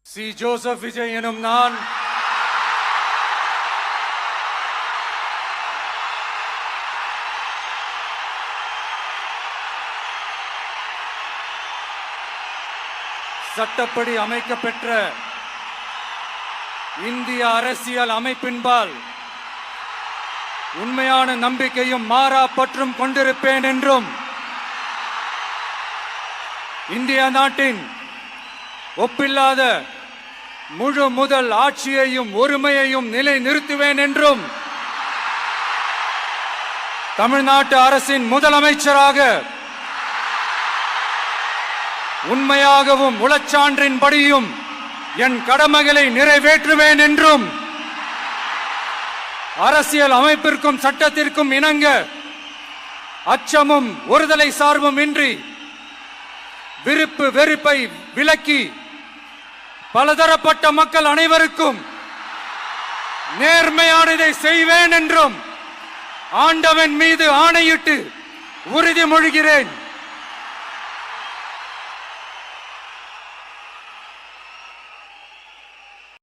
C. Joseph Vijay எனும் நான் சட்டப்படி அமைக்கப்பெற்ற இந்திய அரசியல் அமைப்பின்பால் உண்மையான நம்பிக்கையும் மாறா பற்றும் கொண்டிருப்பேன் என்றும் இந்திய நாட்டின் ஒப்பில்லாத முழு முதல் ஆட்சியையும் ஒருமையையும் நிலைநிறுத்துவேன் என்றும் தமிழ்நாட்டு அரசின் முதலமைச்சராக உண்மையாகவும் உளச்சான்றின்படியும் என் கடமைகளை நிறைவேற்றுவேன் என்றும் அரசியல் அமைப்பிற்கும் சட்டத்திற்கும் இணங்க அச்சமும் ஒருதலை சார்பும் இன்றி விருப்பு வெறுப்பை விலக்கி பலதரப்பட்ட மக்கள் அனைவருக்கும் நேர்மையானதை செய்வேன் என்றும் ஆண்டவன் மீது ஆணையிட்டு உறுதிமொழிகிறேன்.